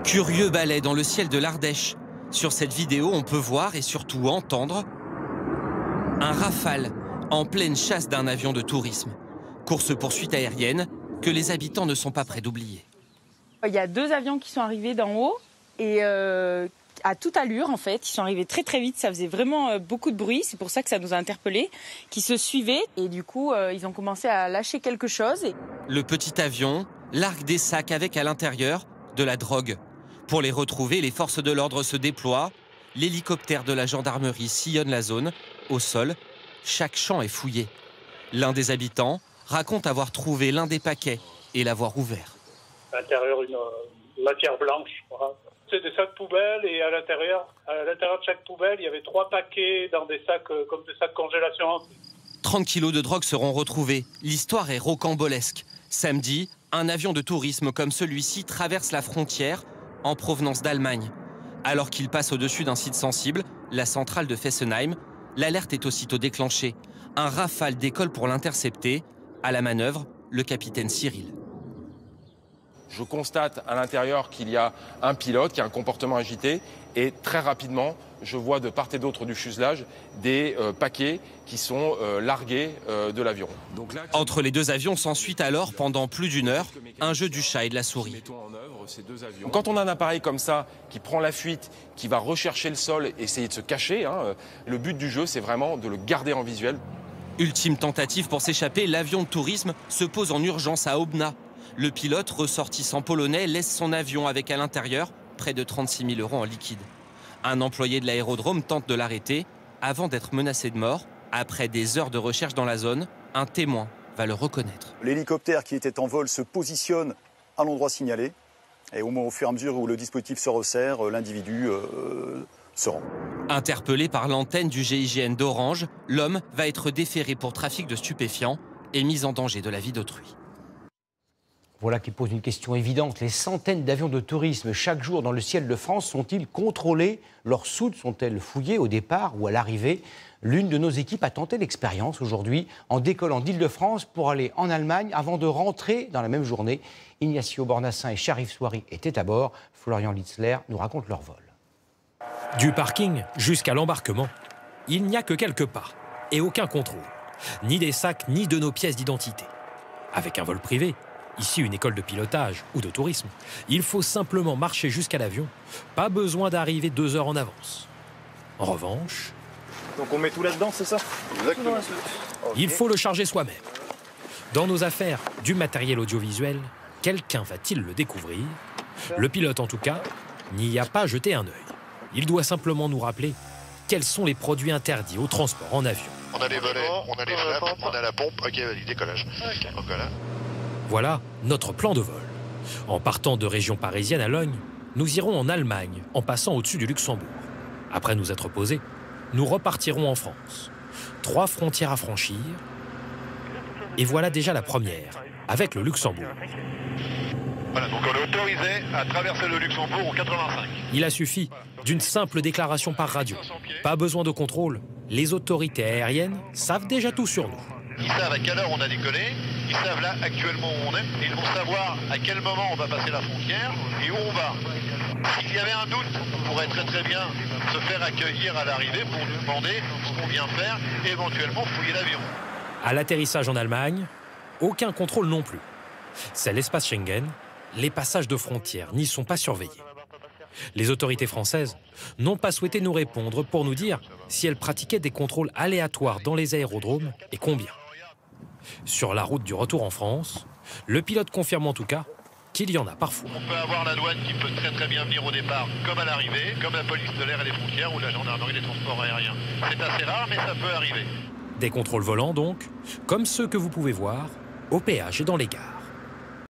Curieux balai dans le ciel de l'Ardèche. Sur cette vidéo, on peut voir et surtout entendre un Rafale en pleine chasse d'un avion de tourisme. Course-poursuite aérienne que les habitants ne sont pas prêts d'oublier. Il y a 2 avions qui sont arrivés d'en haut et à toute allure en fait. Ils sont arrivés très très vite, ça faisait vraiment beaucoup de bruit, c'est pour ça que ça nous a interpellés, qui se suivaient et du coup ils ont commencé à lâcher quelque chose. Le petit avion largue des sacs avec à l'intérieur de la drogue. Pour les retrouver, les forces de l'ordre se déploient. L'hélicoptère de la gendarmerie sillonne la zone. Au sol, chaque champ est fouillé. L'un des habitants raconte avoir trouvé l'un des paquets et l'avoir ouvert. À l'intérieur, une matière blanche. Voilà. C'est des sacs poubelles et à l'intérieur de chaque poubelle, il y avait 3 paquets dans des sacs comme des sacs congélation. 30 kilos de drogue seront retrouvés. L'histoire est rocambolesque. Samedi, un avion de tourisme comme celui-ci traverse la frontière en provenance d'Allemagne. Alors qu'il passe au-dessus d'un site sensible, la centrale de Fessenheim, l'alerte est aussitôt déclenchée. Un Rafale décolle pour l'intercepter. À la manœuvre, le capitaine Cyril. Je constate à l'intérieur qu'il y a un pilote qui a un comportement agité et très rapidement, je vois de part et d'autre du fuselage des paquets qui sont largués de l'avion. Entre les 2 avions s'ensuit alors, pendant plus d'1 heure, un jeu du chat et de la souris. Quand on a un appareil comme ça qui prend la fuite, qui va rechercher le sol et essayer de se cacher, le but du jeu, c'est vraiment de le garder en visuel. Ultime tentative pour s'échapper, l'avion de tourisme se pose en urgence à Obna. Le pilote, ressortissant polonais, laisse son avion avec à l'intérieur près de 36 000 € en liquide. Un employé de l'aérodrome tente de l'arrêter avant d'être menacé de mort. Après des heures de recherche dans la zone, un témoin va le reconnaître. L'hélicoptère qui était en vol se positionne à l'endroit signalé. Et au fur et à mesure où le dispositif se resserre, l'individu se rend. Interpellé par l'antenne du GIGN d'Orange, l'homme va être déféré pour trafic de stupéfiants et mise en danger de la vie d'autrui. Voilà qui pose une question évidente. Les centaines d'avions de tourisme chaque jour dans le ciel de France sont-ils contrôlés? Leurs soutes sont-elles fouillées au départ ou à l'arrivée? L'une de nos équipes a tenté l'expérience aujourd'hui en décollant d'Île-de-France pour aller en Allemagne avant de rentrer dans la même journée. Ignacio Bornassin et Sharif Souari étaient à bord. Florian Litzler nous raconte leur vol. Du parking jusqu'à l'embarquement, il n'y a que quelques pas et aucun contrôle. Ni des sacs, ni de nos pièces d'identité. Avec un vol privé, ici une école de pilotage ou de tourisme, il faut simplement marcher jusqu'à l'avion. Pas besoin d'arriver 2 heures en avance. En revanche... Donc on met tout là-dedans, c'est ça? Exactement. Il faut le charger soi-même. Dans nos affaires du matériel audiovisuel, quelqu'un va-t-il le découvrir? Le pilote en tout cas n'y a pas jeté un œil. Il doit simplement nous rappeler quels sont les produits interdits au transport en avion. On a les volets, on a les flammes, on a la pompe, ok, vas-y, décollage. Okay. Donc voilà. Voilà notre plan de vol. En partant de région parisienne à Logne, nous irons en Allemagne en passant au-dessus du Luxembourg. Après nous être posés, nous repartirons en France. 3 frontières à franchir. Et voilà déjà la première, avec le Luxembourg. Voilà, donc on est autorisé à traverser le Luxembourg au 85. Il a suffi d'une simple déclaration par radio. Pas besoin de contrôle. Les autorités aériennes savent déjà tout sur nous. Ils savent à quelle heure on a décollé, ils savent là actuellement où on est, et ils vont savoir à quel moment on va passer la frontière et où on va. S'il y avait un doute, on pourrait très bien se faire accueillir à l'arrivée pour nous demander ce qu'on vient faire et éventuellement fouiller l'avion. À l'atterrissage en Allemagne, aucun contrôle non plus. C'est l'espace Schengen, les passages de frontières n'y sont pas surveillés. Les autorités françaises n'ont pas souhaité nous répondre pour nous dire si elles pratiquaient des contrôles aléatoires dans les aérodromes et combien. Sur la route du retour en France, le pilote confirme en tout cas qu'il y en a parfois. On peut avoir la douane qui peut très bien venir au départ, comme à l'arrivée, comme la police de l'air et des frontières ou la gendarmerie des transports aériens. C'est assez rare, mais ça peut arriver. Des contrôles volants donc, comme ceux que vous pouvez voir au péage et dans les gares.